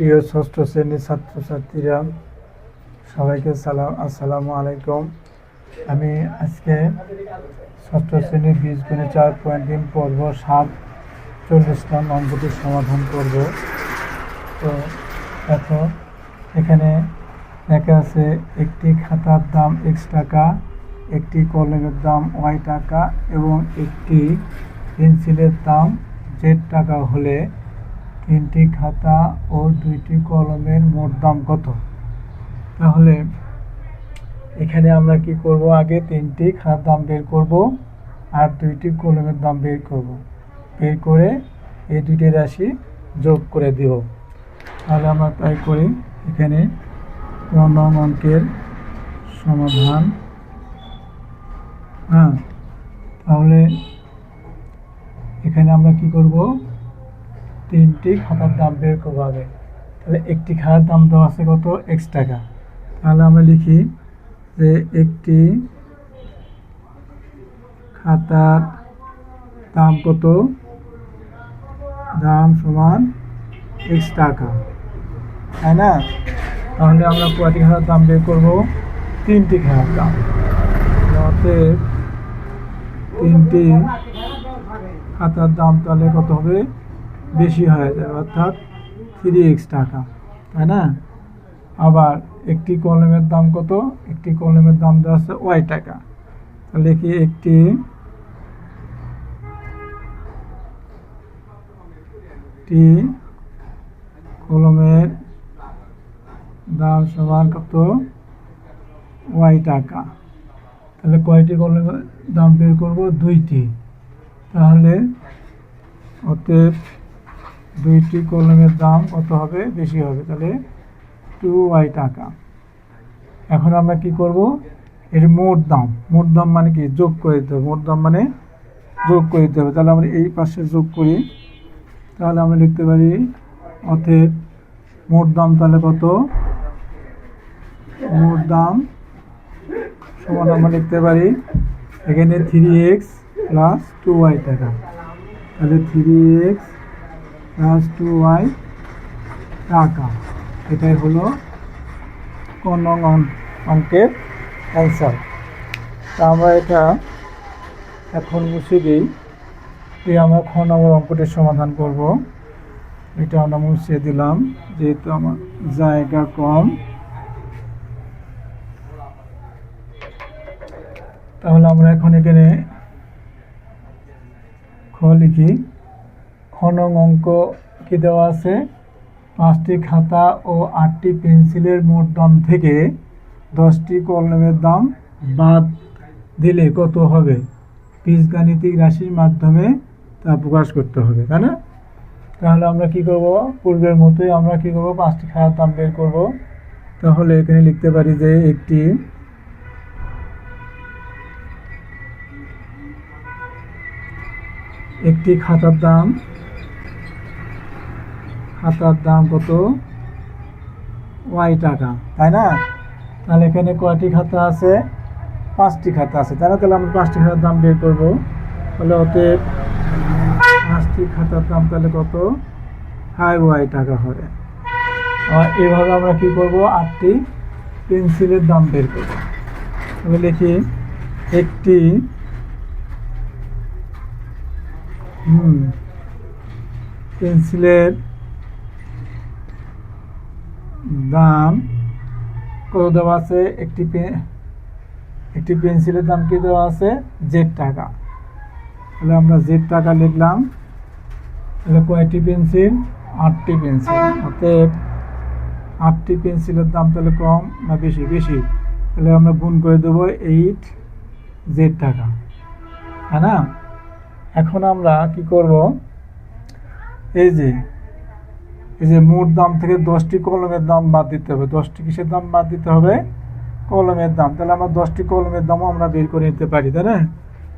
প্রিয় ষষ্ঠ শ্রেণীর ছাত্রছাত্রীরা, সবাইকে আসসালামু আলাইকুম। আমি আজকে ষষ্ঠ শ্রেণীর বীজগণিত 4.3 পর্ব 7 নং অঙ্কটির সমাধান করব। তো দেখো, এখানে লেখা আছে একটি খাতার দাম x টাকা, একটি কলমের দাম y টাকা এবং একটি পেন্সিলের দাম z টাকা হলে তিনটি খাতা ও দুইটি কলমের মোট দাম কত? তাহলে এখানে আমরা কি করব, আগে তিনটি খাতার দাম বের করব আর দুইটি কলমের দাম বের করব। বের করে এই দুইটি রাশি যোগ করে দেব। তাহলে আমরা তাই করি। এখানে 9 নং অঙ্কের সমাধান। তাহলে এখানে আমরা কি করব, তিনটি খাতার দাম বের করবো আগে। তাহলে একটি খাতার দাম দেওয়া আছে কত, x টাকা। তাহলে আমরা লিখি যে একটি খাতার দাম কত, দাম সমান x টাকা, তাই না? তাহলে আমরা কয়টি খাতার দাম বের করব, তিনটি খাতার দাম। অতএব তিনটি খাতার দাম তাহলে কত হবে, বেশি হয়ে যাবে, অর্থাৎ 3x টাকা, তাই না? আবার একটি কলমের দাম কত, একটি কলমের দাম দেওয়া আছে y টাকা। তাহলে কি একটি কলমের দাম সমান কত, y টাকা। তাহলে কয়টি কলমের দাম বের করব, দুইটি। তাহলে অতএব দুইটি কলমের দাম কত হবে, বেশি হবে, তাহলে 2y টাকা। এখন আমরা কি করব, এর মোট দাম, মোট দাম মানে কি, যোগ করে দিতে হবে। মোট দাম মানে যোগ করে দিতে হবে। তাহলে আমরা এই পাশে যোগ করি। তাহলে আমরা লিখতে পারি অতএব মোট দাম তাহলে কত, মোট দাম সমান আমরা লিখতে পারি এখানে 3x প্লাস 2y টাকা। তাহলে 3x প্লাস 2y টাকা, এটাই হলো কোন অঙ্কের অ্যান্সার। তা আমরা এটা এখন মুছে দিই, দিয়ে আমরা খ নম্বর অঙ্কটির সমাধান করব। এটা আমরা মুছে দিলাম, যেহেতু আমার জায়গা কম। তাহলে আমরা এখন এখানে খ লিখি। খ নং অঙ্ক কি দেওয়া আছে, 5টি খাতা ও 8টি পেন্সিলের মোট দাম থেকে 10টি কলমের দাম বাদ দিলে কত হবে, বীজগাণিতিক রাশির মাধ্যমে তা প্রকাশ করতে হবে, তাই না? তাহলে আমরা কি করব, পূর্বের মতোই আমরা কি করব, 5টি খাতার দাম বের করব। তাহলে এখানে লিখতে পারি যে একটি খাতার দাম কত, y টাকা, তাই না? তাহলে এখানে কয়টি খাতা আছে, 5টি খাতা আছে, তাই না? তাহলে আমরা 5টি খাতার দাম বের করব। তাহলে অতএব 5টি খাতার দাম তাহলে কত, 5y টাকা হবে। আর এভাবে আমরা কি করব, 8টি পেন্সিলের দাম বের করব। তাহলে লিখি একটি পেন্সিলের দাম কত দেওয়া আছে, একটি পেন্সিলের দাম কি দেওয়া আছে, z টাকা। তাহলে আমরা z টাকা লিখলাম। তাহলে কয়টি পেন্সিল, 8টি পেন্সিল। অতএব 8টি পেন্সিলের দাম তাহলে কম না বেশি, বেশি। তাহলে আমরা গুণ করে দেবো 8z টাকা, তাই না? এখন আমরা কি করব, এই যে মোট দাম থেকে 10টি কলমের দাম বাদ দিতে হবে। 10টি কিসের দাম বাদ দিতে হবে, কলমের দাম। তাহলে আমরা 10টি কলমের দামও আমরা বের করে নিতে পারি, তাই না?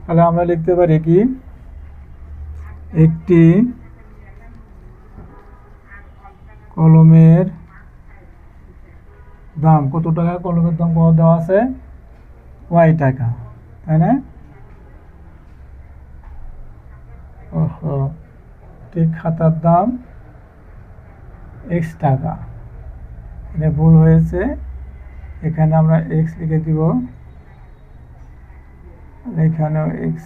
তাহলে আমরা লিখতে পারি কি, একটি কলমের দাম কত টাকা, কলমের দাম কত দেওয়া আছে, y টাকা, তাই না? ঠিক খাতার দাম এক্স টাকা। এটা ভুল হয়েছে, এখানে আমরা এক্স লিখে দিব, এখানেও এক্স।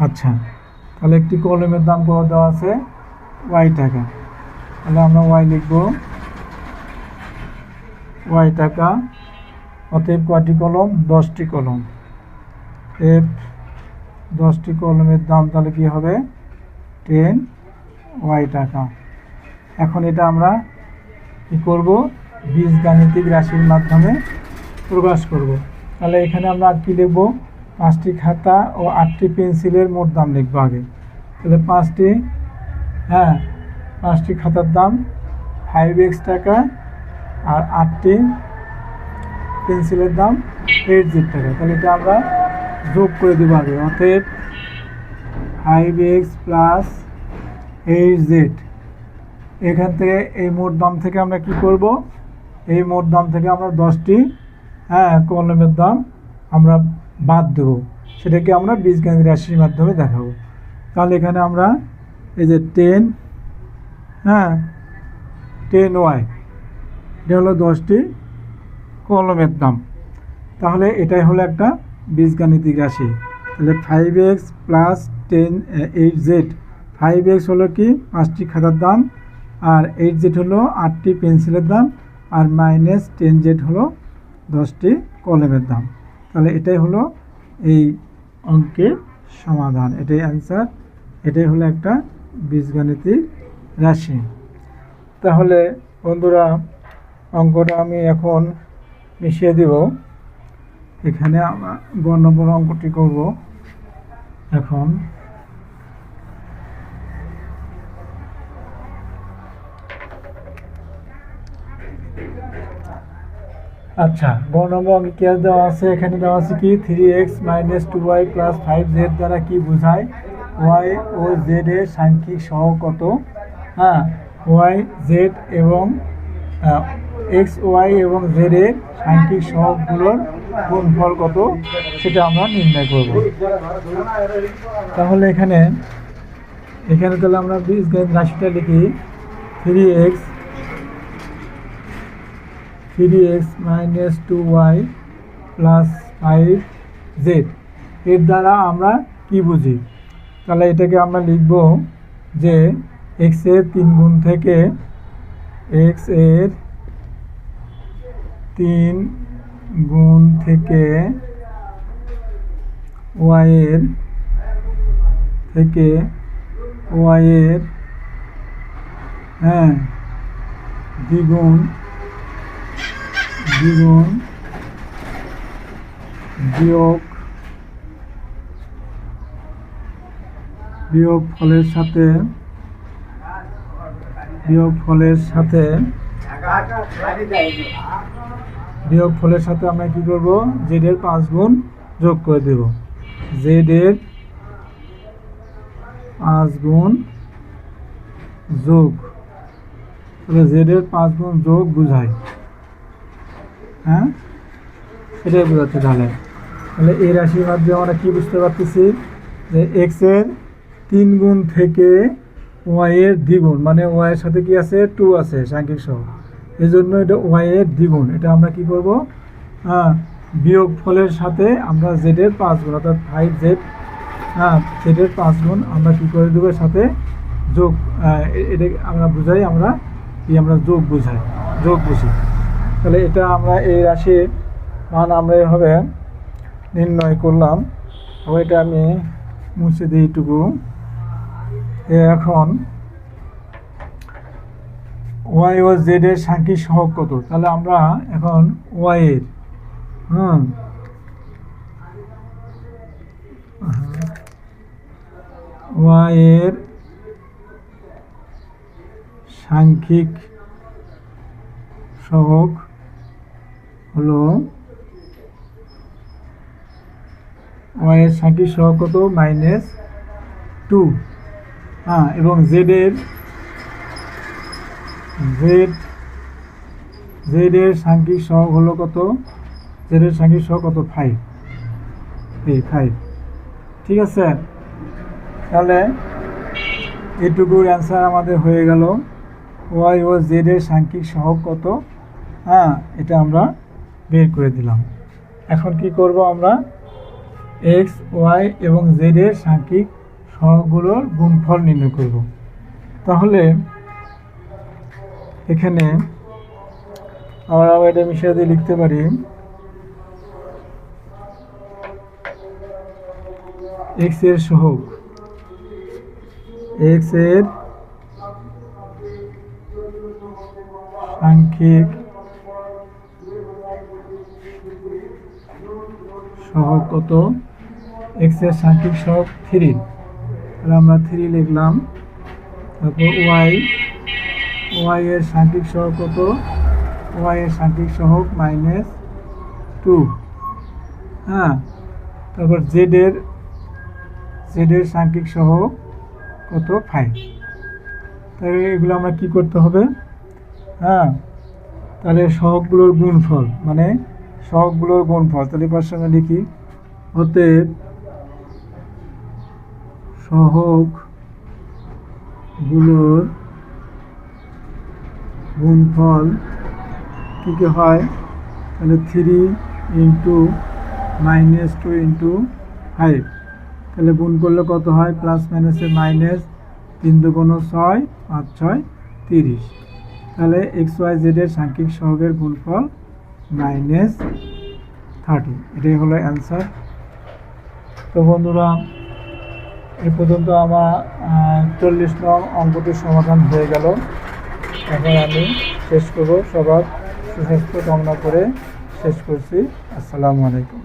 আচ্ছা, তাহলে একটি কলমের দাম কত দেওয়া আছে? ওয়াই টাকা। তাহলে আমরা ওয়াই লিখব, ওয়াই টাকা। অতএব কয়টি কলম? 10টি কলম। এফ 10টি কলমের দাম তাহলে কি হবে? 10 ওয়াই টাকা। এখন এটা আমরা কি করব? বীজগাণিতিক রাশির মাধ্যমে প্রকাশ করব। তাহলে এখানে আমরা আর কি লিখব? 5টি খাতা ও 8টি পেন্সিলের মোট দাম লিখবো আগে। তাহলে 5টি খাতার দাম 5x টাকা, আর 8টি পেন্সিলের দাম 8z টাকা। তাহলে এটা আমরা যোগ করে দেবো আগে। অতএব 5x প্লাস 8z। এখান থেকে এই মোট দাম থেকে আমরা কি করব? এই মোট দাম থেকে আমরা 10টি কলমের দাম আমরা বাদ দেব, সেটাকে আমরা বীজগাণিতিক রাশির মাধ্যমে দেখাবো। তাহলে এখানে আমরা এই যে 10y, এটা হলো 10টি কলমের দাম। তাহলে এটাই হলো একটা বীজগাণিতিক রাশি। তাহলে 5x প্লাস 8z। 5x হলো কি? 5টি খাতার দাম, আর 8z হলো 8টি পেন্সিলের দাম, আর মাইনাস 10z হলো 10টি কলমের দাম। তাহলে এটাই হলো এই অঙ্কের সমাধান, এটাই অ্যান্সার, এটাই হলো একটা বীজগাণিতিক রাশি। তাহলে বন্ধুরা, অঙ্কটা আমি এখন মিশিয়ে দেব। এখানে আমরা গ নম্বর অঙ্কটি করব এখন। আচ্ছা, গ নম্বর অঙ্কে কি দেওয়া আছে? এখানে দেওয়া আছে কি? 3x minus 2y plus 5z দ্বারা কি বোঝায়? y ও z এর সাংখ্যিক সহগ কত? y z এবং x y এবং z এর সাংখ্যিক সহগগুলোর গুণফল কত, সেটা আমরা নির্ণয় করব। তাহলে এখানে তাহলে আমরা বীজগাণিতিক রাশিটা লিখি। 3x minus 2y plus 5z এর দ্বারা আমরা কি বুঝি? তাহলে এটাকে আমরা লিখব যে x এর 3 গুণ থেকে y এর 3 গুণ থেকে y এর দ্বিগুণ বিয়োগ ফলের সাথে আমরা কি করব? z এর 5 গুণ যোগ করে দেব। z এর 5 গুণ যোগ, তাহলে z এর 5 গুণ যোগ বুঝায়, এটাই বোঝাচ্ছে। তাহলে এই রাশির মাধ্যমে আমরা কি বুঝতে পারতেছি? যে x এর 3 গুণ থেকে y এর দ্বিগুণ, মানে y এর সাথে কি আছে? 2 আছে সাংখ্যিক সহগ, এই জন্য এটা y এর দ্বিগুণ। এটা আমরা কি করব? বিয়োগ ফলের সাথে আমরা z এর 5 গুণ, অর্থাৎ 5z, z এর 5 গুণ আমরা কি করে দেবো? সাথে যোগ, এটা আমরা বুঝাই, আমরা যোগ বুঝি। তাহলে এটা আমরা এই রাশির মান আমরা এভাবে নির্ণয় করলাম। এটা আমি মুছে দিই এইটুকু। এখন y ও z এর সাংখ্যিক সহগ কত? তাহলে আমরা এখন y এর সাংখ্যিক সহগ হলো, y এর সাংখ্যিক সহগ কত? -2। এবং z এর সাংখ্যিক সহগ হলো কত? z এর সাংখ্যিক সহগ কত? 5। ঠিক আছে। তাহলে এটুকুর অ্যান্সার আমাদের হয়ে গেল। ওয়াই ও জেড এর সাংখ্যিক সহগ কত, হ্যাঁ এটা আমরা বের করে দিলাম। এখন কি করব আমরা, এক্স ওয়াই এবং জেড এর সাংখ্যিক সহগগুলোর গুণফল নির্ণয় করব। তাহলে এখানে আমরা এটা মিশিয়ে দিয়ে লিখতে পারি এক্স এর সহগ, এক্স এর সাংখ্যিক সহগ কত, এক্স এর সাংখ্যিক সহগ 3, তাহলে আমরা 3 লিখলাম। তারপর ওয়াই এর সাংখ্যিক সহগ কত, ওয়াই এর সাংখ্যিক সহগ -2, হ্যাঁ। তারপর জেড এর সাংখ্যিক সহগ কত, 5। তাহলে এগুলো আমরা কি করতে হবে, হ্যাঁ তাহলে সহগগুলোর গুণফল, মানে সহগগুলোর গুণফল, তাহলে পাঁচ সঙ্গে লিখি, অতএব সহগগুলোর গুণফল কী কী হয়, তাহলে 3 × -2 × 5, তাহলে গুণ করলে কত হয়, প্লাস মাইনাসে মাইনাস, 3 × 6, 5 × 6 30, তাহলে এক্স ওয়াই জেড এর সাংখ্যিক সহগের গুণফল -30, এটাই হলো অ্যান্সার। তো বন্ধুরা, এ পর্যন্ত আমার 40 নং অঙ্কটির সমাধান হয়ে গেল। এখন আমি শেষ করব, সবার সুস্বাস্থ্য কামনা করে শেষ করছি। আসসালামু আলাইকুম।